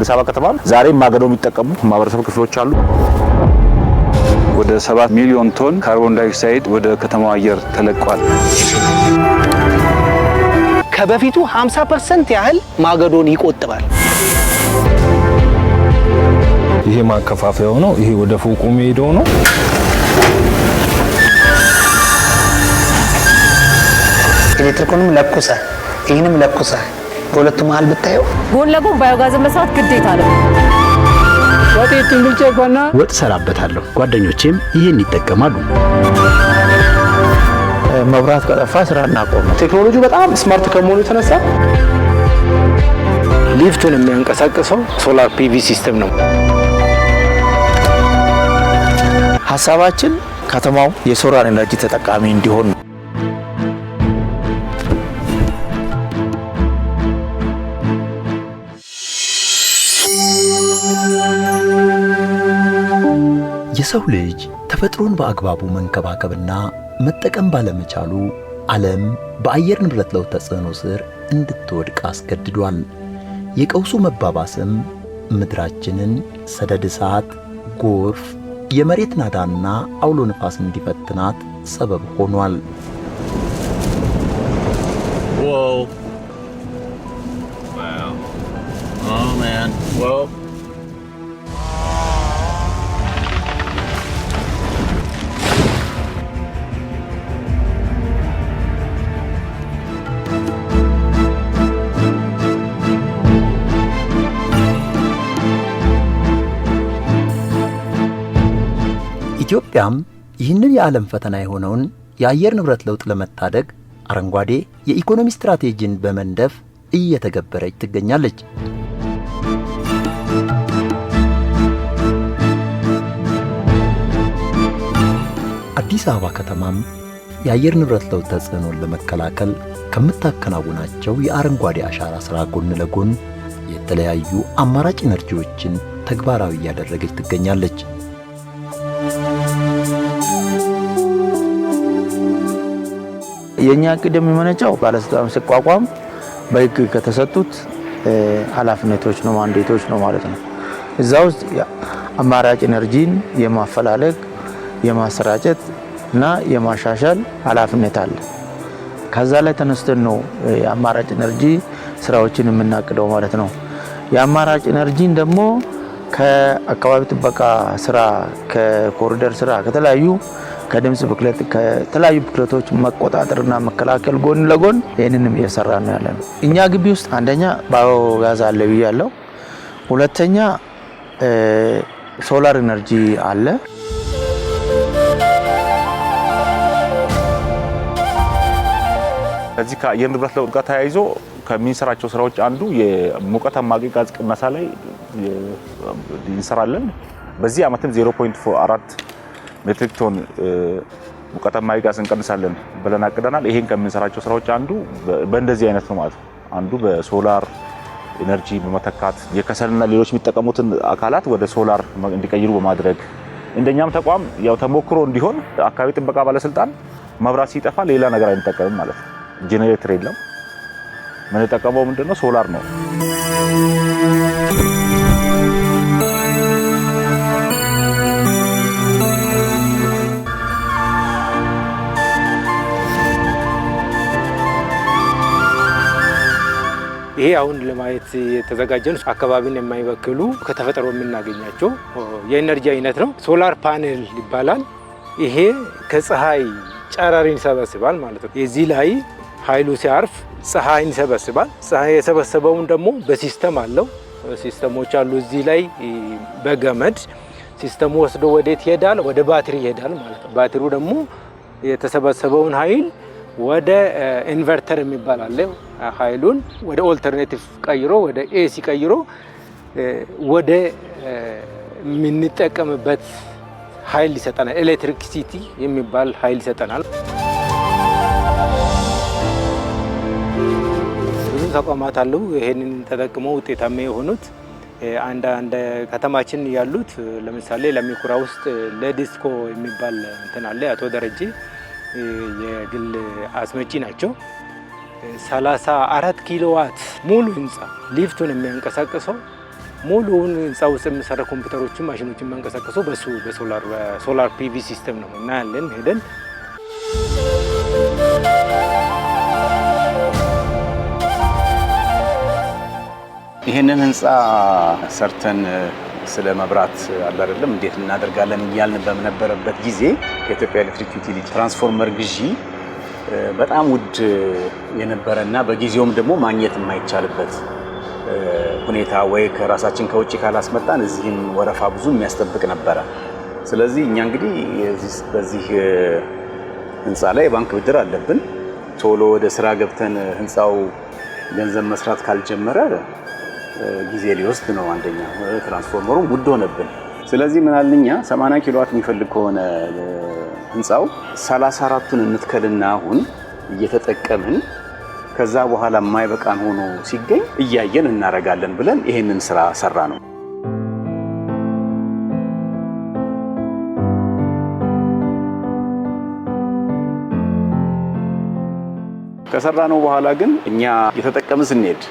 አዲስ አበባ ከተማ ዛሬ ማገዶ የሚጠቀሙ ማህበረሰብ ክፍሎች አሉ። ወደ 7 ሚሊዮን ቶን ካርቦን ዳይኦክሳይድ ወደ ከተማው አየር ተለቋል። ከበፊቱ 50% ያህል ማገዶን ይቆጥባል። ይሄ ማከፋፈያው ነው። ይሄ ወደ ፎቁ የሚሄደው ነው። ኤሌክትሪኩንም ለኩሰ ይሄንም ለኩሰ በሁለቱ መሃል ብታየው ጎን ለጎን ባዮጋዝን መስራት ግዴታ ነው። ወጥ ሰራበታለሁ። ጓደኞቼም ይሄን ይጠቀማሉ። መብራት ከጠፋ ስራ እናቆም። ቴክኖሎጂው በጣም ስማርት ከመሆኑ የተነሳ ሊፍቱን የሚያንቀሳቅሰው ሶላር ፒቪ ሲስተም ነው። ሐሳባችን ከተማው የሶላር ኤነርጂ ተጠቃሚ እንዲሆን ነው። የሰው ልጅ ተፈጥሮን በአግባቡ መንከባከብና መጠቀም ባለመቻሉ ዓለም በአየር ንብረት ለውጥ ተጽዕኖ ስር እንድትወድቅ አስገድዷል። የቀውሱ መባባስም ምድራችንን ሰደድ እሳት፣ ጎርፍ፣ የመሬት ናዳና አውሎ ንፋስ እንዲፈትናት ሰበብ ሆኗል። ኢትዮጵያም ይህንን የዓለም ፈተና የሆነውን የአየር ንብረት ለውጥ ለመታደግ አረንጓዴ የኢኮኖሚ ስትራቴጂን በመንደፍ እየተገበረች ትገኛለች። አዲስ አበባ ከተማም የአየር ንብረት ለውጥ ተጽዕኖን ለመከላከል ከምታከናውናቸው የአረንጓዴ አሻራ ሥራ ጎን ለጎን የተለያዩ አማራጭ ኢነርጂዎችን ተግባራዊ እያደረገች ትገኛለች። የኛ ቅደም የሚመነጨው ባለስልጣኑ ሲቋቋም በሕግ ከተሰጡት ኃላፊነቶች ነው፣ ማንዴቶች ነው ማለት ነው። እዛ ውስጥ አማራጭ ኢነርጂን የማፈላለግ የማሰራጨት እና የማሻሻል ኃላፊነት አለ። ከዛ ላይ ተነስተን ነው የአማራጭ ኢነርጂ ስራዎችን የምናቅደው ማለት ነው። የአማራጭ ኢነርጂን ደግሞ ከአካባቢ ጥበቃ ስራ፣ ከኮሪደር ስራ፣ ከተለያዩ ከድምጽ ብክለት ከተለያዩ ብክለቶች መቆጣጠርና መከላከል ጎን ለጎን ይሄንንም እየሰራ ነው ያለነው። እኛ ግቢ ውስጥ አንደኛ ባዮጋዝ አለ ብያለሁ። ሁለተኛ ሶላር ኢነርጂ አለ። ከዚህ ከአየር ንብረት ለውጥ ጋር ተያይዞ ከሚንሰራቸው ስራዎች አንዱ የሙቀት አማቂ ጋዝ ቅነሳ ላይ እንሰራለን። በዚህ ዓመትም 0.4 ሜትሪክ ቶን ሙቀት አማቂ ጋዝ እንቀንሳለን ብለን አቅደናል። ይሄን ከምንሰራቸው ስራዎች አንዱ በእንደዚህ አይነት ነው ማለት ነው። አንዱ በሶላር ኢነርጂ በመተካት የከሰልና ሌሎች የሚጠቀሙትን አካላት ወደ ሶላር እንዲቀይሩ በማድረግ እንደኛም ተቋም ያው ተሞክሮ እንዲሆን አካባቢ ጥበቃ ባለስልጣን መብራት ሲጠፋ ሌላ ነገር አይጠቀምም ማለት ነው። ጄኔሬተር የለም። ምን ተጠቀመው ምንድነው? ሶላር ነው። ይሄ አሁን ለማየት የተዘጋጀን አካባቢን የማይበክሉ ከተፈጥሮ የምናገኛቸው የኤነርጂ አይነት ነው። ሶላር ፓኔል ይባላል። ይሄ ከፀሐይ ጨረርን ይሰበስባል ማለት ነው። የዚህ ላይ ኃይሉ ሲያርፍ ፀሐይን ይሰበስባል። ፀሐይ የሰበሰበውን ደግሞ በሲስተም አለው። ሲስተሞች አሉ እዚህ ላይ በገመድ ሲስተሙ ወስዶ ወዴት ይሄዳል? ወደ ባትሪ ይሄዳል ማለት ነው። ባትሪው ደግሞ የተሰበሰበውን ኃይል ወደ ኢንቨርተር የሚባል አለ። ኃይሉን ወደ ኦልተርኔቲቭ ቀይሮ ወደ ኤሲ ቀይሮ ወደ የምንጠቀምበት ኃይል ይሰጠናል። ኤሌክትሪክሲቲ የሚባል ኃይል ይሰጠናል። ብዙ ተቋማት አሉ ይሄንን ተጠቅመው ውጤታማ የሆኑት። አንድ ከተማችን ያሉት ለምሳሌ ለሚኩራ ውስጥ ለዲስኮ የሚባል እንትን አለ። አቶ ደረጀ የግል አስመጪ ናቸው። 34 ኪሎዋት ሙሉ ህንፃ ሊፍቱን የሚያንቀሳቅሰው ሙሉውን ህንፃ ውስጥ የሚሰራ ኮምፒውተሮችን ማሽኖችን መንቀሳቀሱ በሶላር ፒቪ ሲስተም ነው እናያለን ሄደን። ይህንን ህንፃ ሰርተን ስለ መብራት አለ አይደለም እንዴት እናደርጋለን እያልን በነበረበት ጊዜ ከኢትዮጵያ ኤሌክትሪክ ዩቲሊቲ ትራንስፎርመር ግዢ በጣም ውድ የነበረና በጊዜውም ደግሞ ማግኘት የማይቻልበት ሁኔታ ወይ ከራሳችን ከውጭ ካላስመጣን እዚህም ወረፋ ብዙ የሚያስጠብቅ ነበረ። ስለዚህ እኛ እንግዲህ በዚህ ህንፃ ላይ የባንክ ብድር አለብን። ቶሎ ወደ ስራ ገብተን ህንፃው ገንዘብ መስራት ካልጀመረ ጊዜ ሊወስድ ነው። አንደኛ ትራንስፎርመሩም ውድ ሆነብን። ስለዚህ ምን አልንኛ 80 ኪሎዋት የሚፈልግ ከሆነ ህንፃው 34ቱን እንትከልና አሁን እየተጠቀምን ከዛ በኋላ የማይበቃን ሆኖ ሲገኝ እያየን እናረጋለን ብለን ይሄንን ስራ ሰራ ነው። ከሰራ ነው በኋላ ግን እኛ የተጠቀምን ስንሄድ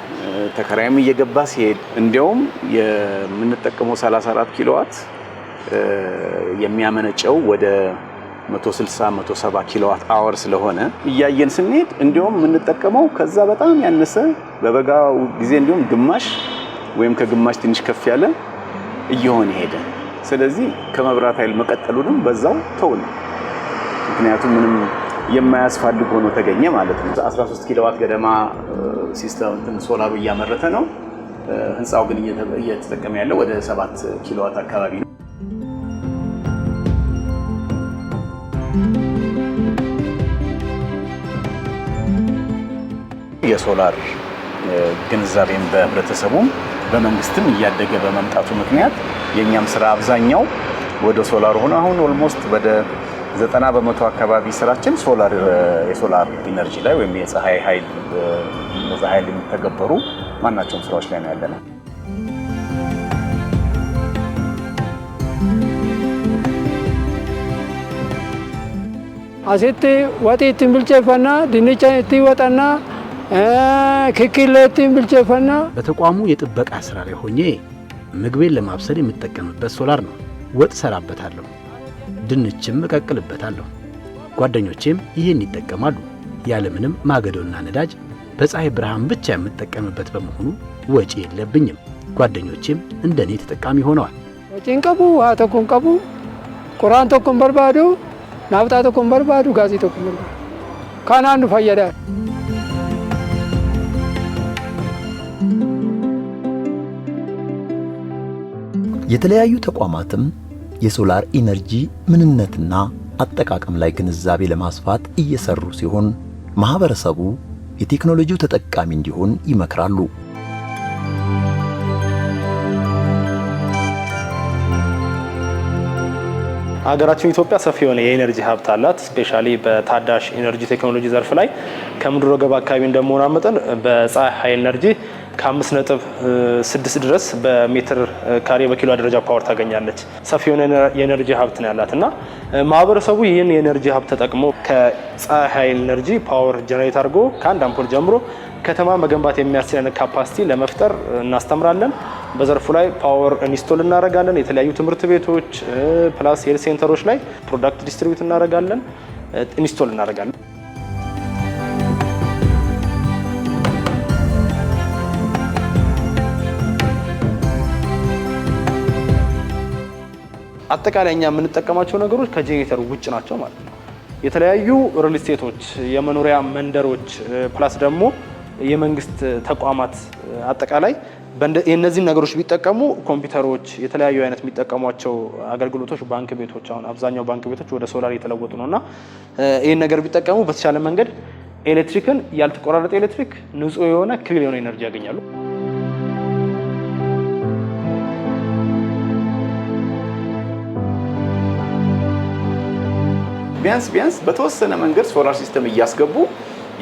ተከራይም እየገባ ሲሄድ እንዲያውም የምንጠቀመው 34 ኪሎዋት የሚያመነጨው ወደ 160-170 ኪሎዋት አወር ስለሆነ እያየን ስንሄድ እንዲያውም የምንጠቀመው ከዛ በጣም ያነሰ በበጋው ጊዜ እንዲያውም ግማሽ ወይም ከግማሽ ትንሽ ከፍ ያለ እየሆነ ሄደ። ስለዚህ ከመብራት ኃይል መቀጠሉንም በዛው ተውነ። ምክንያቱም ምንም የማያስፈልግ ሆኖ ተገኘ ማለት ነው። 13 ኪሎዋት ገደማ ሲስተም ሶላሩ እያመረተ ነው። ህንፃው ግን እየተጠቀመ ያለው ወደ 7 ኪሎዋት አካባቢ ነው። የሶላር ግንዛቤም በህብረተሰቡም በመንግስትም እያደገ በመምጣቱ ምክንያት የኛም ስራ አብዛኛው ወደ ሶላር ሆነ። አሁን ኦልሞስት ወደ 90% አካባቢ ስራችን የሶላር ኢነርጂ ላይ ወይም የፀሐይ ኃይል የሚተገበሩ ማናቸውም ስራዎች ላይ ነው ያለነው። አሴት ወጤት ብልጨፈና ድንቻ ይወጣና ክክለት ብልጨፈና በተቋሙ የጥበቃ ስራ ላይ ሆኜ ምግቤን ለማብሰል የምጠቀምበት ሶላር ነው። ወጥ ሰራበታለሁ፣ ድንችም እቀቅልበታለሁ። ጓደኞቼም ይህን ይጠቀማሉ። ያለምንም ማገዶና ነዳጅ በፀሐይ ብርሃን ብቻ የምጠቀምበት በመሆኑ ወጪ የለብኝም። ጓደኞቼም እንደኔ ተጠቃሚ ሆነዋል። ወጪን ቀቡ አተኮን ቀቡ ቁራን ተኮን በርባዶ ናፍጣ ተኮን በርባዶ ጋዚ ተኮን በርባዶ ካናንዱ ፈየዳ። የተለያዩ ተቋማትም የሶላር ኢነርጂ ምንነትና አጠቃቀም ላይ ግንዛቤ ለማስፋት እየሰሩ ሲሆን ማህበረሰቡ የቴክኖሎጂው ተጠቃሚ እንዲሆን ይመክራሉ። ሀገራችን ኢትዮጵያ ሰፊ የሆነ የኤነርጂ ሀብት አላት። ስፔሻሊ በታዳሽ ኢነርጂ ቴክኖሎጂ ዘርፍ ላይ ከምድር ወገብ አካባቢ እንደመሆኗ መጠን በፀሐይ ኃይል ኢነርጂ ከ5.6 ድረስ በሜትር ካሬ በኪሎ ደረጃ ፓወር ታገኛለች። ሰፊ የሆነ የኤነርጂ ሀብት ነው ያላት እና ማህበረሰቡ ይህን የኤነርጂ ሀብት ተጠቅሞ ከፀሐይ ኃይል ኢነርጂ ፓወር ጀነሬት አድርጎ ከአንድ አምፖል ጀምሮ ከተማ መገንባት የሚያስችለን ካፓሲቲ ለመፍጠር እናስተምራለን። በዘርፉ ላይ ፓወር ኢንስቶል እናደርጋለን። የተለያዩ ትምህርት ቤቶች ፕላስ ሄልት ሴንተሮች ላይ ፕሮዳክት ዲስትሪቢዩት እናደርጋለን፣ ኢንስቶል እናደርጋለን። አጠቃላይ እኛ የምንጠቀማቸው ነገሮች ከጄኔሬተር ውጭ ናቸው ማለት ነው። የተለያዩ ሪል ስቴቶች፣ የመኖሪያ መንደሮች ፕላስ ደግሞ የመንግስት ተቋማት አጠቃላይ የእነዚህን ነገሮች ቢጠቀሙ ኮምፒውተሮች፣ የተለያዩ አይነት የሚጠቀሟቸው አገልግሎቶች፣ ባንክ ቤቶች አሁን አብዛኛው ባንክ ቤቶች ወደ ሶላር እየተለወጡ ነውና ይህን ነገር ቢጠቀሙ በተቻለ መንገድ ኤሌክትሪክን ያልተቆራረጠ ኤሌክትሪክ ንጹህ የሆነ ክሊር የሆነ ኤነርጂ ያገኛሉ። ቢያንስ በተወሰነ መንገድ ሶላር ሲስተም እያስገቡ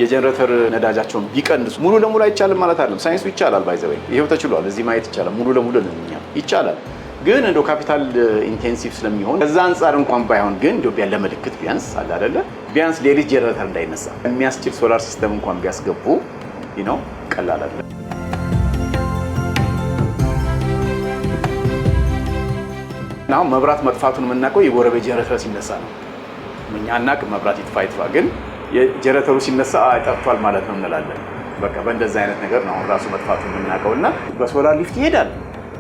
የጀነሬተር ነዳጃቸውን ቢቀንሱ ሙሉ ለሙሉ አይቻልም ማለት አይደለም። ሳይንሱ ይቻላል፣ ባይዘበይ ይሄው ተችሏል። እዚህ ማየት ይቻላል። ሙሉ ለሙሉ ለኛ ይቻላል፣ ግን እንደው ካፒታል ኢንቴንሲቭ ስለሚሆን ከዛ አንፃር እንኳን ባይሆን ግን ኢትዮጵያ ለምልክት ቢያንስ አለ አይደለ ቢያንስ ሌሊት ጀነሬተር እንዳይነሳ የሚያስችል ሶላር ሲስተም እንኳን ቢያስገቡ ቀላል አይደለም። አሁን መብራት መጥፋቱን የምናውቀው የጎረቤት ጀነሬተር ሲነሳ ነው። እኛ አናውቅም መብራት ይጥፋ ግን የጀነሬተሩ ሲነሳ ጠፍቷል ማለት ነው እንላለን። በቃ በእንደዛ አይነት ነገር ነው ራሱ መጥፋቱን የምናውቀውና በሶላር ሊፍት ይሄዳል።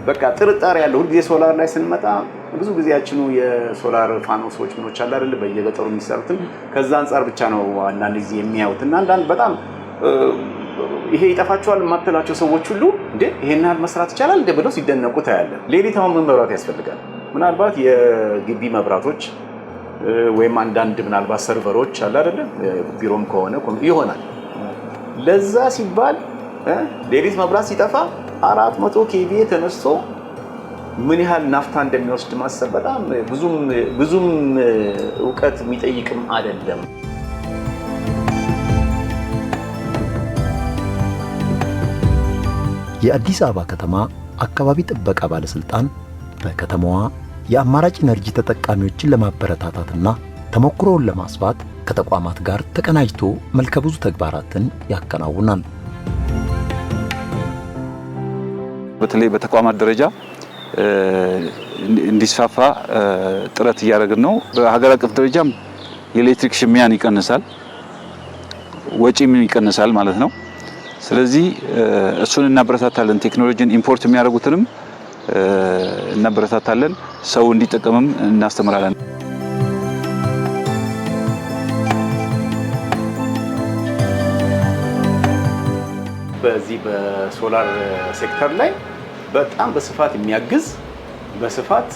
በቃ ጥርጣሬ ያለው ሁሉ ጊዜ ሶላር ላይ ስንመጣ ብዙ ጊዜያችኑ የሶላር ፋኖሶች ምኖች አለ አይደል በየገጠሩ የሚሰሩትን ከዛ አንፃር ብቻ ነው አንዳንድ ጊዜ የሚያዩትና አንዳንድ በጣም ይሄ ይጠፋቸዋል የማትላቸው ሰዎች ሁሉ እንዴ ይሄን ያህል መስራት ይቻላል እንደ ብለው ሲደነቁ ታያለን። ሌሊት አሁን መብራት ያስፈልጋል። ምናልባት የግቢ መብራቶች ወይም አንዳንድ ምናልባት ሰርቨሮች አለ አይደል ቢሮም ከሆነ ይሆናል። ለዛ ሲባል ሌሊት መብራት ሲጠፋ 400 ኬቪኤ ተነስቶ ምን ያህል ናፍታ እንደሚወስድ ማሰብ በጣም ብዙም ዕውቀት የሚጠይቅም አይደለም። የአዲስ አበባ ከተማ አካባቢ ጥበቃ ባለስልጣን በከተማዋ የአማራጭ ኢነርጂ ተጠቃሚዎችን ለማበረታታትና ተሞክሮውን ለማስፋት ከተቋማት ጋር ተቀናጅቶ መልከ ብዙ ተግባራትን ያከናውናል። በተለይ በተቋማት ደረጃ እንዲስፋፋ ጥረት እያደረግን ነው። በሀገር አቀፍ ደረጃም የኤሌክትሪክ ሽሚያን ይቀንሳል፣ ወጪም ይቀንሳል ማለት ነው። ስለዚህ እሱን እናበረታታለን። ቴክኖሎጂን ኢምፖርት የሚያደርጉትንም እናበረታታለን። ሰው እንዲጠቀምም እናስተምራለን። በዚህ በሶላር ሴክተር ላይ በጣም በስፋት የሚያግዝ በስፋት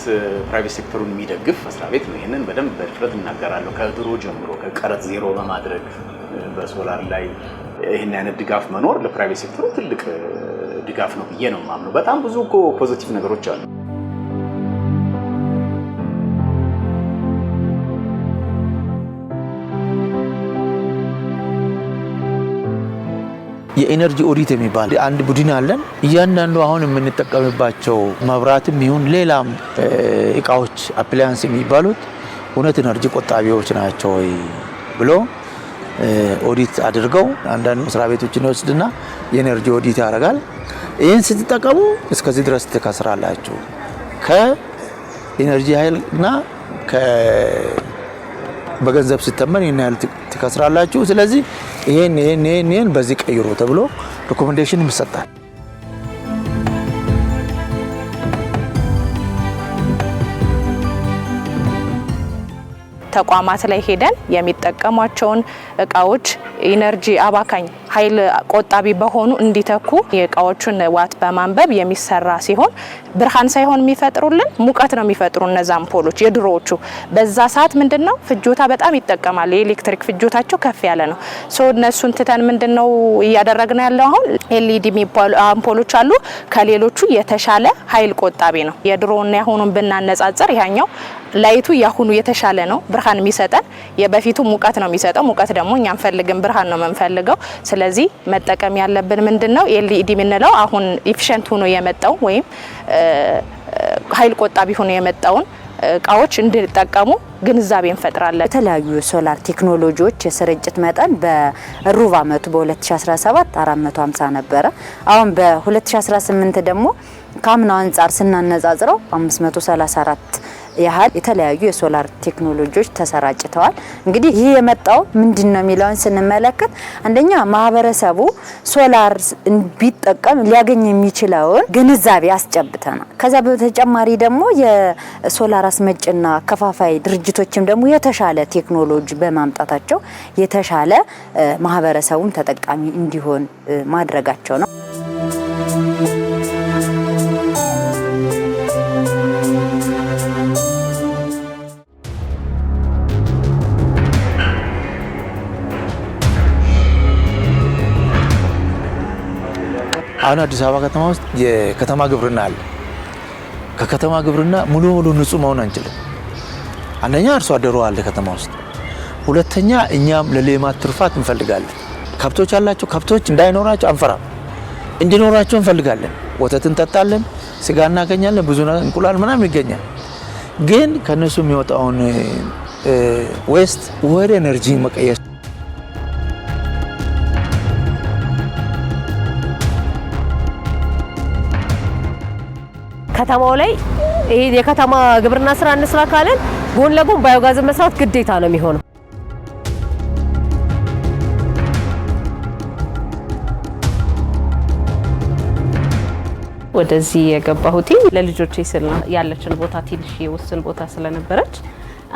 ፕራይቬት ሴክተሩን የሚደግፍ መስሪያ ቤት ነው። ይሄንን በደንብ በድፍረት እናገራለሁ። ከድሮ ጀምሮ ከቀረጥ ዜሮ በማድረግ በሶላር ላይ ይሄን አይነት ድጋፍ መኖር ለፕራይቬት ሴክተሩ ትልቅ ድጋፍ ነው ብዬ ነው የማምነው። በጣም ብዙ እኮ ፖዚቲቭ ነገሮች አሉ። የኤነርጂ ኦዲት የሚባል አንድ ቡድን አለን። እያንዳንዱ አሁን የምንጠቀምባቸው መብራትም ይሁን ሌላም እቃዎች አፕላያንስ የሚባሉት እውነት ኤነርጂ ቆጣቢዎች ናቸው ወይ ብሎ ኦዲት አድርገው አንዳንድ መስሪያ ቤቶችን ይወስድና የኤነርጂ ኦዲት ያደርጋል። ይህን ስትጠቀሙ እስከዚህ ድረስ ትከስራላችሁ ከኤነርጂ ኃይልና በገንዘብ ሲተመን ይሄን ያህል ትከስራላችሁ። ስለዚህ ይሄን በዚህ ቀይሮ ተብሎ ሪኮሜንዴሽን ይሰጣል። ተቋማት ላይ ሄደን የሚጠቀሟቸውን እቃዎች ኢነርጂ አባካኝ ኃይል ቆጣቢ በሆኑ እንዲተኩ የእቃዎቹን ዋት በማንበብ የሚሰራ ሲሆን ብርሃን ሳይሆን የሚፈጥሩልን ሙቀት ነው የሚፈጥሩ እነዛ አምፖሎች የድሮዎቹ። በዛ ሰዓት ምንድነው ፍጆታ በጣም ይጠቀማል። የኤሌክትሪክ ፍጆታቸው ከፍ ያለ ነው። እነሱን ትተን ምንድነው እያደረግን ያለው አሁን ኤልኢዲ አምፖሎች አሉ። ከሌሎቹ የተሻለ ኃይል ቆጣቢ ነው። የድሮውና ያሁኑን ብናነጻጽር ያኛው ላይቱ ያሁኑ የተሻለ ነው ብርሃን የሚሰጠን። የበፊቱ ሙቀት ነው የሚሰጠው። ሙቀት ደግሞ እኛ አንፈልግም፣ ብርሃን ነው የምንፈልገው። ስለዚህ መጠቀም ያለብን ምንድነው ኤልኢዲ የምንለው አሁን ኢፊሸንት ሆኖ የመጣው ወይም ኃይል ቆጣቢ ሆኖ የመጣውን እቃዎች እንዲጠቀሙ ግንዛቤ እንፈጥራለን። የተለያዩ የሶላር ቴክኖሎጂዎች የስርጭት መጠን በሩብ ዓመቱ በ2017 450 ነበረ። አሁን በ2018 ደግሞ ከአምናው አንጻር ስናነጻጽረው 534 ያህል የተለያዩ የሶላር ቴክኖሎጂዎች ተሰራጭተዋል። እንግዲህ ይህ የመጣው ምንድነው የሚለውን ስንመለከት አንደኛ ማህበረሰቡ ሶላር ቢጠቀም ሊያገኝ የሚችለውን ግንዛቤ አስጨብተናል። ከዛ በተጨማሪ ደግሞ የሶላር አስመጭና አከፋፋይ ድርጅቶችም ደግሞ የተሻለ ቴክኖሎጂ በማምጣታቸው የተሻለ ማህበረሰቡም ተጠቃሚ እንዲሆን ማድረጋቸው ነው። አሁን አዲስ አበባ ከተማ ውስጥ የከተማ ግብርና አለ። ከከተማ ግብርና ሙሉ ንጹህ መሆን አንችልም። አንደኛ አርሶ አደሩ አለ ከተማ ውስጥ፣ ሁለተኛ እኛም ለሌማት ትሩፋት እንፈልጋለን። ከብቶች ያላቸው ከብቶች እንዳይኖራቸው አንፈራም፣ እንዲኖራቸው እንፈልጋለን። ወተት እንጠጣለን፣ ስጋ እናገኛለን፣ ብዙ እንቁላል ምናምን ይገኛል። ግን ከነሱ የሚወጣውን ዌስት ወደ ኤነርጂ መቀየር ከተማው ላይ ይሄ የከተማ ግብርና ስራ እንስራ ካለን ጎን ለጎን ባዮጋዝ መስራት ግዴታ ነው የሚሆነው። ወደዚህ የገባሁት ለልጆቼ ስል ያለችን ቦታ ትንሽ የውስን ቦታ ስለነበረች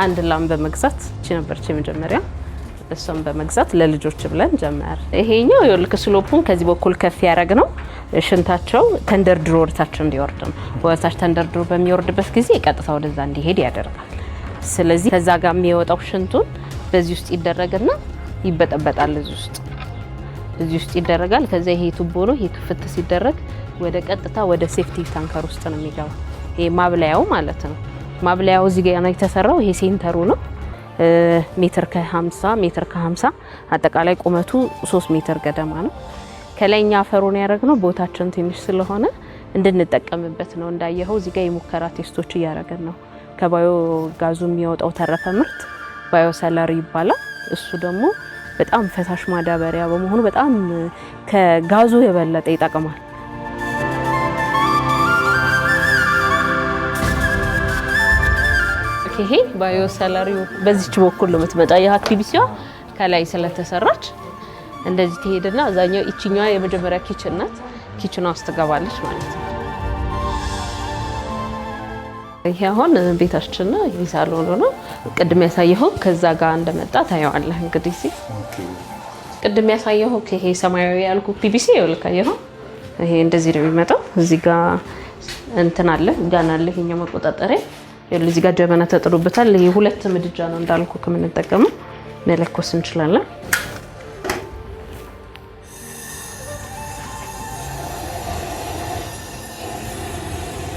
አንድ ላም በመግዛት ነበር የመጀመሪያ እሷን በመግዛት ለልጆች ብለን ጀመር። ይሄኛው የልክ ስሎፑን ከዚህ በኩል ከፍ ያረግ ነው ሽንታቸው ተንደርድሮ ወርታቸው እንዲወርድ ነው። ወርታቸው ተንደርድሮ በሚወርድበት ጊዜ ቀጥታ ወደዛ እንዲሄድ ያደርጋል። ስለዚህ ከዛ ጋር የሚወጣው ሽንቱን በዚህ ውስጥ ይደረግና ይበጠበጣል። እዚህ ውስጥ ይደረጋል። ከዛ ይሄ ቱቦ ነው። ይሄ ክፍት ሲደረግ ወደ ቀጥታ ወደ ሴፍቲ ታንከር ውስጥ ነው የሚገባው። ይሄ ማብለያው ማለት ነው። ማብለያው እዚህ ጋር ነው የተሰራው። ይሄ ሴንተሩ ነው። ሜትር ከ50 አጠቃላይ ቁመቱ 3 ሜትር ገደማ ነው። ከላይኛ አፈሩን ያደረግነው ቦታችን ትንሽ ስለሆነ እንድንጠቀምበት ነው። እንዳየኸው እዚህ ጋር የሙከራ ቴስቶች እያደረግን ነው። ከባዮ ጋዙ የሚወጣው ተረፈ ምርት ባዮ ሰለሪ ይባላል። እሱ ደግሞ በጣም ፈሳሽ ማዳበሪያ በመሆኑ በጣም ከጋዙ የበለጠ ይጠቅማል። ይሄ ባዮ ሰለሪው በዚች በኩል ነው የምትመጣ። የሃት ፒቢሲዋ ከላይ ስለተሰራች እንደዚህ ትሄድና አዛኛው እቺኛዋ የመጀመሪያ ኪችን ናት። ኪችኗ ውስጥ ትገባለች ማለት ነው። ይሄ አሁን ቤታችን ነው። ይሄ ሳሎን ነው። ቅድም ያሳየኸው ከዛ ጋር እንደመጣ ታየዋለህ። እንግዲህ ቅድም ያሳየኸው ይሄ ሰማያዊ ያልኩ ፒቢሲ ይልካየኸው ይሄ እንደዚህ ነው የሚመጣው። እዚህ ጋር እንትን አለ ጋና አለ። ይሄኛው መቆጣጠሪያ እዚህ ጋር ጀበና ተጥሎበታል። ይሄ ሁለት ምድጃ ነው እንዳልኩ ከምንጠቀመው መለኮስ እንችላለን።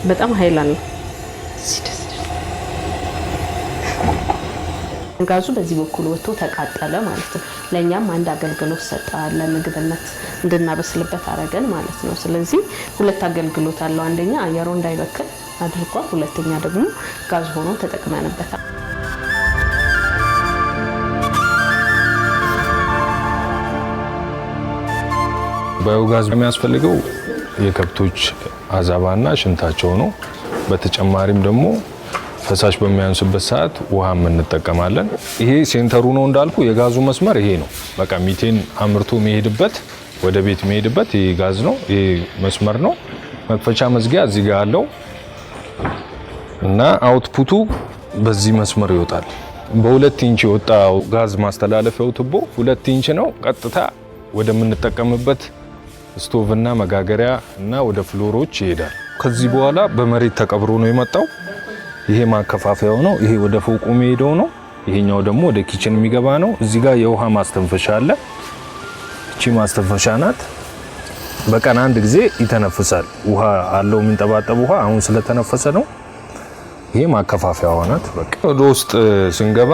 በጣም ኃይል አለው። ጋዙ በዚህ በኩል ወጥቶ ተቃጠለ ማለት ነው። ለኛም አንድ አገልግሎት ሰጠ። ለምግብነት እንድናበስልበት አረገን ማለት ነው። ስለዚህ ሁለት አገልግሎት አለው። አንደኛ አየሩ እንዳይበክል አድርጓል። ሁለተኛ ደግሞ ጋዝ ሆኖ ተጠቅመንበታል። ባዮጋዝ የሚያስፈልገው የከብቶች አዛባና ሽንታቸው ነው። በተጨማሪም ደግሞ ፈሳሽ በሚያንስበት ሰዓት ውሃ እንጠቀማለን። ይሄ ሴንተሩ ነው እንዳልኩ። የጋዙ መስመር ይሄ ነው። በቃ ሚቴን አምርቶ የሚሄድበት ወደ ቤት የሚሄድበት ይሄ ጋዝ ነው። ይሄ መስመር ነው። መክፈቻ መዝጊያ እዚህ ጋር አለው እና አውትፑቱ በዚህ መስመር ይወጣል። በ2 ኢንች የወጣው ጋዝ ማስተላለፊያው ቱቦ 2 ኢንች ነው። ቀጥታ ወደምንጠቀምበት ስቶቭ እና መጋገሪያ እና ወደ ፍሎሮች ይሄዳል። ከዚህ በኋላ በመሬት ተቀብሮ ነው የመጣው። ይሄ ማከፋፈያው ነው። ይሄ ወደ ፎቁ የሚሄደው ነው። ይሄኛው ደግሞ ወደ ኪችን የሚገባ ነው። እዚህ ጋር የውሃ ማስተንፈሻ አለ። እቺ ማስተንፈሻ ናት። በቀን አንድ ጊዜ ይተነፍሳል። ውሃ አለው የሚንጠባጠብ ውሃ። አሁን ስለተነፈሰ ነው። ይሄ ማከፋፈያው ናት። በቃ ወደ ውስጥ ስንገባ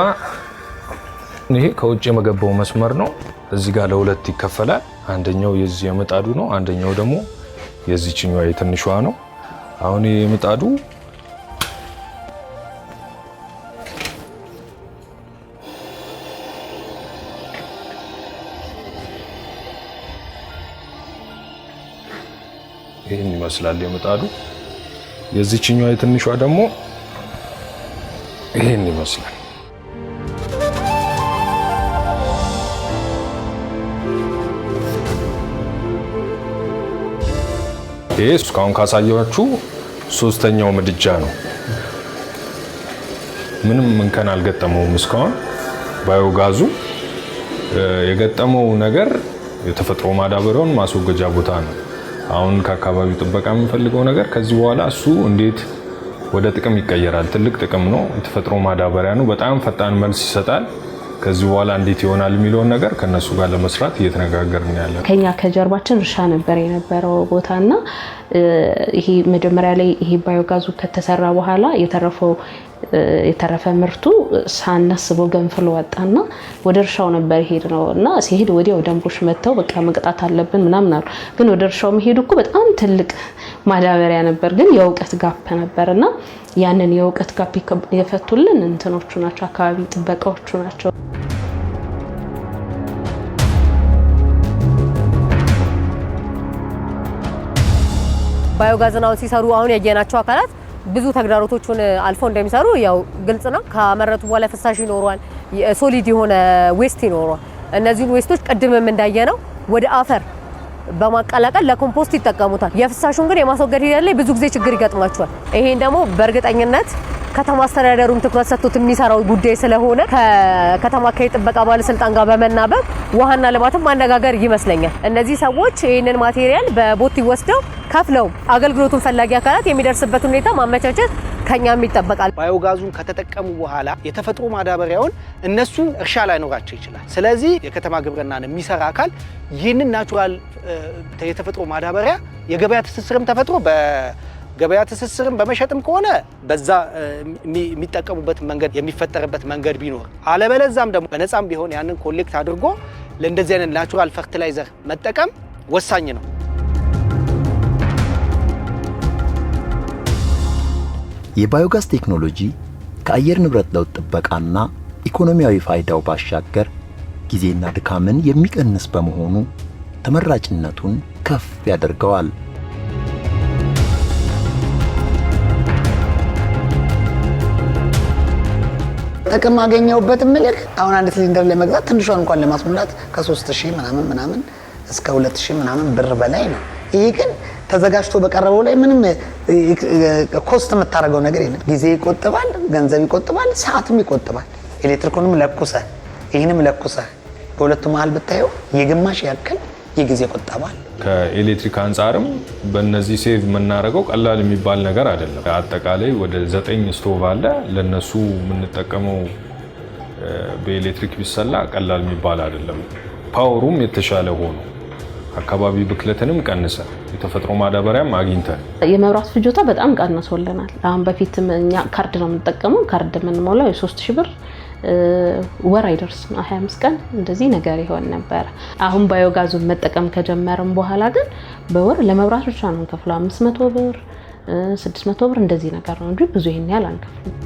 ይሄ ከውጭ የመገባው መስመር ነው። እዚህ ጋር ለሁለት ይከፈላል። አንደኛው የዚህ የምጣዱ ነው። አንደኛው ደግሞ የዚህኛው የትንሿ ነው። አሁን የምጣዱ ይሄን ይመስላል የምጣዱ። የዚህኛው የትንሿ ደግሞ ይሄን ይመስላል። ይሄ እስካሁን ካሳየኋችሁ ሶስተኛው ምድጃ ነው። ምንም እንከን አልገጠመውም እስካሁን። ባዮጋዙ የገጠመው ነገር የተፈጥሮ ማዳበሪያውን ማስወገጃ ቦታ ነው። አሁን ከአካባቢው ጥበቃ የምንፈልገው ነገር ከዚህ በኋላ እሱ እንዴት ወደ ጥቅም ይቀየራል። ትልቅ ጥቅም ነው። የተፈጥሮ ማዳበሪያ ነው። በጣም ፈጣን መልስ ይሰጣል። ከዚህ በኋላ እንዴት ይሆናል የሚለውን ነገር ከነሱ ጋር ለመስራት እየተነጋገርን ያለን። ከኛ ከጀርባችን እርሻ ነበር የነበረው ቦታና ይሄ መጀመሪያ ላይ ይሄ ባዮጋዙ ከተሰራ በኋላ የተረፈ ምርቱ ሳናስበው ገንፍሎ ወጣና ወደ እርሻው ነበር ሄድ ነው እና ሲሄድ ወዲያው ደንቦች መተው በቃ መቅጣት አለብን ምናምን አሉ። ግን ወደ እርሻው መሄዱ እኮ በጣም ትልቅ ማዳበሪያ ነበር፣ ግን የእውቀት ጋፕ ነበርና ያንን የእውቀት ጋፕ የፈቱልን እንትኖቹ ናቸው፣ አካባቢ ጥበቃዎቹ ናቸው። ባዮጋዝን አሁን ሲሰሩ አሁን ያየናቸው አካላት ብዙ ተግዳሮቶችን አልፈው እንደሚሰሩ ያው ግልጽ ነው። ካመረቱ በኋላ ፍሳሽ ይኖረዋል፣ ሶሊድ የሆነ ዌስት ይኖረዋል። እነዚህን ዌስቶች ቅድምም እንዳየነው ወደ አፈር በማቀላቀል ለኮምፖስት ይጠቀሙታል። የፍሳሹን ግን የማስወገድ ሂደት ላይ ብዙ ጊዜ ችግር ይገጥማቸዋል። ይሄን ደግሞ በእርግጠኝነት ከተማ አስተዳደሩም ትኩረት ሰጥቶት የሚሰራው ጉዳይ ስለሆነ ከከተማ አካባቢ ጥበቃ ባለስልጣን ጋር በመናበብ ውሃና ልማትም ማነጋገር ይመስለኛል። እነዚህ ሰዎች ይህንን ማቴሪያል በቦቲ ወስደው ከፍለው አገልግሎቱን ፈላጊ አካላት የሚደርስበት ሁኔታ ማመቻቸት ከኛም ይጠበቃል። ባዮጋዙን ከተጠቀሙ በኋላ የተፈጥሮ ማዳበሪያውን እነሱ እርሻ ላይ ኖራቸው ይችላል። ስለዚህ የከተማ ግብርናን የሚሰራ አካል ይህንን ናቹራል የተፈጥሮ ማዳበሪያ የገበያ ትስስርም ተፈጥሮ ገበያ ትስስርን በመሸጥም ከሆነ በዛ የሚጠቀሙበት መንገድ የሚፈጠርበት መንገድ ቢኖር አለበለዛም ደግሞ በነፃም ቢሆን ያንን ኮሌክት አድርጎ ለእንደዚህ አይነት ናቹራል ፈርቲላይዘር መጠቀም ወሳኝ ነው። የባዮጋዝ ቴክኖሎጂ ከአየር ንብረት ለውጥ ጥበቃና ኢኮኖሚያዊ ፋይዳው ባሻገር ጊዜና ድካምን የሚቀንስ በመሆኑ ተመራጭነቱን ከፍ ያደርገዋል። ጥቅም አገኘውበት ምልክ አሁን አንድ ሲሊንደር ላይ መግዛት ትንሿን እንኳን ለማስሞላት ከ3000 ምናምን እስከ 2000 ምናምን ብር በላይ ነው። ይሄ ግን ተዘጋጅቶ በቀረበው ላይ ምንም ኮስት የምታደርገው ነገር የለም። ጊዜ ይቆጥባል፣ ገንዘብ ይቆጥባል፣ ሰዓትም ይቆጥባል። ኤሌክትሪኩንም ለኩሰ ይህንም ለኩሰ በሁለቱ መሀል ብታየው የግማሽ ያክል የጊዜ ቆጠባል። ከኤሌክትሪክ አንጻርም በእነዚህ ሴቭ የምናደርገው ቀላል የሚባል ነገር አይደለም። አጠቃላይ ወደ 9 ስቶቭ አለ። ለነሱ የምንጠቀመው በኤሌክትሪክ ቢሰላ ቀላል የሚባል አይደለም። ፓወሩም የተሻለ ሆኖ አካባቢ ብክለትንም ቀንሰ የተፈጥሮ ማዳበሪያም አግኝተን የመብራት ፍጆታ በጣም ቀንሶልናል። አሁን በፊት እኛ ካርድ ነው የምንጠቀመው። ካርድ የምንሞላው የ3000 ብር ወር አይደርስም 25 ቀን እንደዚህ ነገር ይሆን ነበር። አሁን ባዮጋዙን መጠቀም ከጀመረን በኋላ ግን በወር ለመብራት ብቻ ነው እንከፍለው 500 ብር 600 ብር እንደዚህ ነገር ነው እንጂ ብዙ ይሄን ያህል አንከፍልም።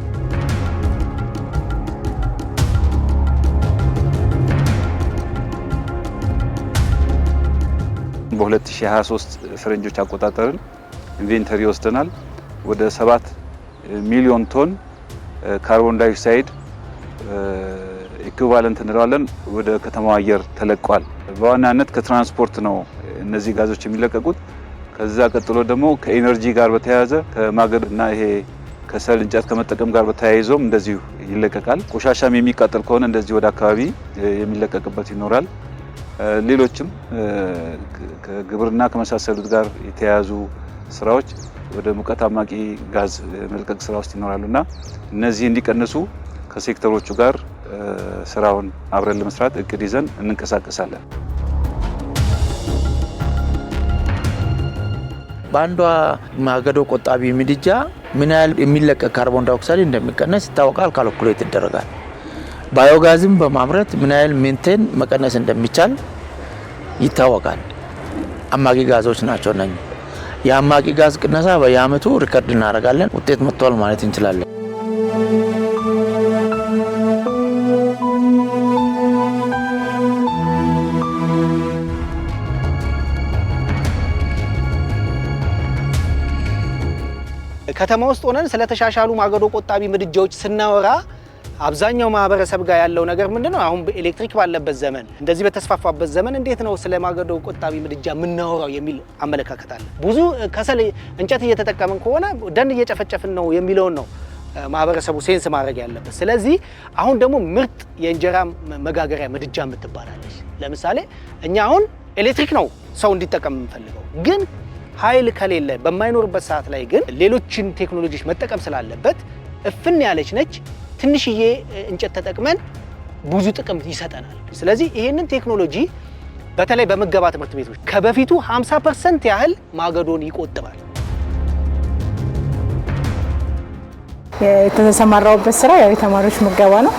በ2023 ፈረንጆች አቆጣጠርን ኢንቬንተሪ ወስደናል። ወደ 7 ሚሊዮን ቶን ካርቦን ዳይኦክሳይድ ኢኩቫለንት እንለዋለን ወደ ከተማው አየር ተለቋል። በዋናነት ከትራንስፖርት ነው እነዚህ ጋዞች የሚለቀቁት። ከዛ ቀጥሎ ደግሞ ከኢነርጂ ጋር በተያያዘ ከማገዶና ይሄ ከሰል እንጨት ከመጠቀም ጋር በተያይዞም እንደዚሁ ይለቀቃል። ቆሻሻም የሚቃጠል ከሆነ እንደዚህ ወደ አካባቢ የሚለቀቅበት ይኖራል። ሌሎችም ከግብርና ከመሳሰሉት ጋር የተያያዙ ስራዎች ወደ ሙቀት አማቂ ጋዝ መልቀቅ ስራ ውስጥ ይኖራሉና እነዚህ እንዲቀንሱ ከሴክተሮቹ ጋር ስራውን አብረን ለመስራት እቅድ ይዘን እንንቀሳቀሳለን። በአንዷ ማገዶ ቆጣቢ ምድጃ ምን ያህል የሚለቀቅ ካርቦን ዳይኦክሳይድ እንደሚቀነስ ይታወቃል፣ ካልኩሌት ይደረጋል። ባዮጋዝም በማምረት ምን ያህል ሜንቴን መቀነስ እንደሚቻል ይታወቃል። አማቂ ጋዞች ናቸው እነኚህ። የአማቂ ጋዝ ቅነሳ በየአመቱ ሪከርድ እናደርጋለን። ውጤት መጥቷል ማለት እንችላለን። ከተማ ውስጥ ሆነን ስለተሻሻሉ ማገዶ ቆጣቢ ምድጃዎች ስናወራ አብዛኛው ማህበረሰብ ጋር ያለው ነገር ምንድነው? አሁን በኤሌክትሪክ ባለበት ዘመን እንደዚህ በተስፋፋበት ዘመን እንዴት ነው ስለ ማገዶ ቆጣቢ ምድጃ የምናወራው የሚል አመለካከት አለ። ብዙ ከሰል እንጨት እየተጠቀምን ከሆነ ደን እየጨፈጨፍን ነው የሚለውን ነው ማህበረሰቡ ሴንስ ማድረግ ያለበት። ስለዚህ አሁን ደግሞ ምርጥ የእንጀራ መጋገሪያ ምድጃ የምትባላለች። ለምሳሌ እኛ አሁን ኤሌክትሪክ ነው ሰው እንዲጠቀም የምንፈልገው፣ ግን ኃይል ከሌለ በማይኖርበት ሰዓት ላይ ግን ሌሎችን ቴክኖሎጂዎች መጠቀም ስላለበት እፍን ያለች ነች። ትንሽዬ እንጨት ተጠቅመን ብዙ ጥቅም ይሰጠናል። ስለዚህ ይሄንን ቴክኖሎጂ በተለይ በምገባ ትምህርት ቤቶች ከበፊቱ 50% ያህል ማገዶን ይቆጥባል። የተሰማራውበት ስራ ያው የተማሪዎች ምገባ ነው።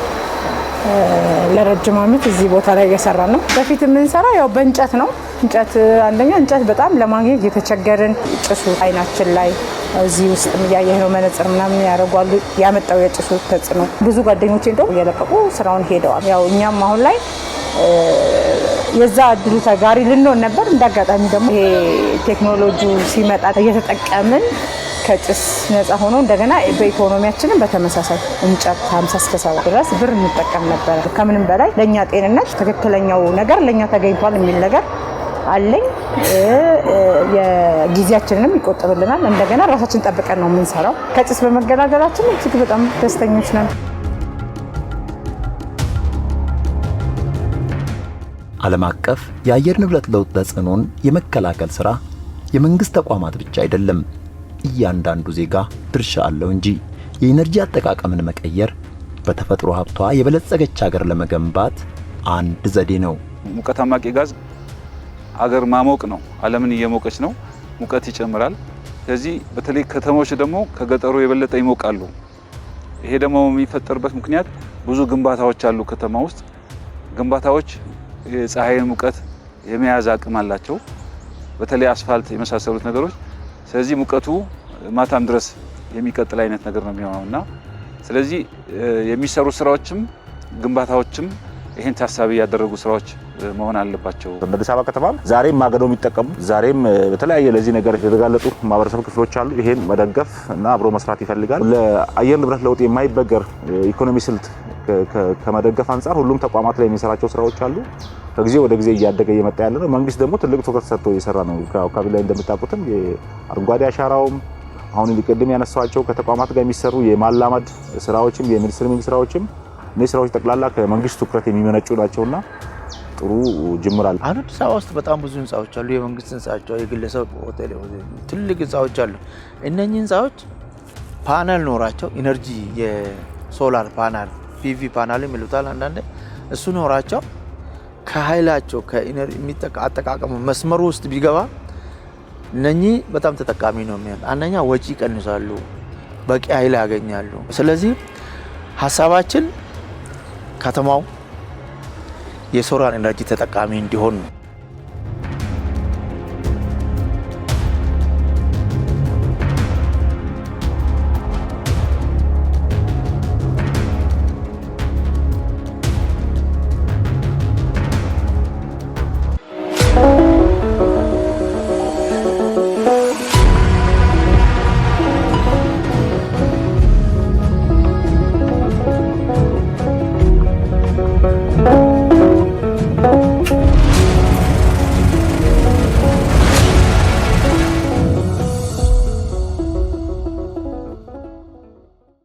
ለረጅም ዓመት እዚህ ቦታ ላይ እየሰራ ነው። በፊት የምንሰራው ያው በእንጨት ነው። እንጨት አንደኛ እንጨት በጣም ለማግኘት እየተቸገርን ጭሱ አይናችን ላይ እዚህ ውስጥ እያየህ ነው መነጽር ምናምን ያደርጓሉ። ያመጣው የጭሱ ተጽዕኖ ብዙ ጓደኞቼ እንደው እየለቀቁ ስራውን ሄደዋል። ያው እኛም አሁን ላይ የዛ እድሉ ተጋሪ ልንሆን ነበር። እንዳጋጣሚ ደግሞ ይሄ ቴክኖሎጂ ሲመጣ እየተጠቀምን ከጭስ ነፃ ሆኖ እንደገና በኢኮኖሚያችንም በተመሳሳይ እንጨት 50 እስከ 70 ድረስ ብር እንጠቀም ነበር። ከምንም በላይ ለኛ ጤንነት ትክክለኛው ነገር ለኛ ተገኝቷል የሚል ነገር አለኝ። የጊዜያችንንም ይቆጥብልናል። እንደገና ራሳችን ጠብቀን ነው የምንሰራው። ከጭስ በመገላገላችን እጅግ በጣም ደስተኞች ነን። ዓለም አቀፍ የአየር ንብረት ለውጥ ተጽዕኖን የመከላከል ሥራ የመንግሥት ተቋማት ብቻ አይደለም፣ እያንዳንዱ ዜጋ ድርሻ አለው እንጂ። የኢነርጂ አጠቃቀምን መቀየር በተፈጥሮ ሀብቷ የበለጸገች ሀገር ለመገንባት አንድ ዘዴ ነው። ሙቀት አማቂ ጋዝ አገር ማሞቅ ነው። ዓለምን እየሞቀች ነው። ሙቀት ይጨምራል። ስለዚህ በተለይ ከተሞች ደግሞ ከገጠሩ የበለጠ ይሞቃሉ። ይሄ ደግሞ የሚፈጠርበት ምክንያት ብዙ ግንባታዎች አሉ። ከተማ ውስጥ ግንባታዎች የፀሐይን ሙቀት የመያዝ አቅም አላቸው፣ በተለይ አስፋልት የመሳሰሉት ነገሮች። ስለዚህ ሙቀቱ ማታም ድረስ የሚቀጥል አይነት ነገር ነው የሚሆነውና ስለዚህ የሚሰሩ ስራዎችም ግንባታዎችም ይሄን ታሳቢ ያደረጉ ስራዎች መሆን አለባቸው። በአዲስ አበባ ከተማ ዛሬም ማገዶ የሚጠቀሙ ዛሬም በተለያየ ለዚህ ነገር የተጋለጡ ማህበረሰብ ክፍሎች አሉ። ይሄን መደገፍ እና አብሮ መስራት ይፈልጋል። ለአየር ንብረት ለውጥ የማይበገር ኢኮኖሚ ስልት ከመደገፍ አንጻር ሁሉም ተቋማት ላይ የሚሰራቸው ስራዎች አሉ። ከጊዜ ወደ ጊዜ እያደገ እየመጣ ያለ ነው። መንግስት ደግሞ ትልቅ ትኩረት ሰጥቶ እየሰራ ነው። አካባቢ ላይ እንደምታውቁትም የአረንጓዴ አሻራውም አሁን ሊቀድም ያነሳቸው ከተቋማት ጋር የሚሰሩ የማላመድ ስራዎችም የሚኒስትሪንግ ስራዎችም እነዚህ ስራዎች ጠቅላላ ከመንግስት ትኩረት የሚመነጩ ናቸውና ጥሩ ጅምር አለ። አዲስ አበባ ውስጥ በጣም ብዙ ህንፃዎች አሉ። የመንግስት ህንፃዎች፣ የግለሰብ ሆቴል፣ ትልቅ ህንፃዎች አሉ። እነኚህ ህንፃዎች ፓናል ኖራቸው ኢነርጂ የሶላር ፓናል ፒቪ ፓናል የሚሉታል አንዳንዴ እሱ ኖራቸው ከኃይላቸው አጠቃቀሙ መስመሩ ውስጥ ቢገባ እነኚህ በጣም ተጠቃሚ ነው የሚሆን። አንደኛ ወጪ ይቀንሳሉ፣ በቂ ኃይል ያገኛሉ። ስለዚህ ሀሳባችን ከተማው የሶላር ኢነርጂ ተጠቃሚ እንዲሆን ነው።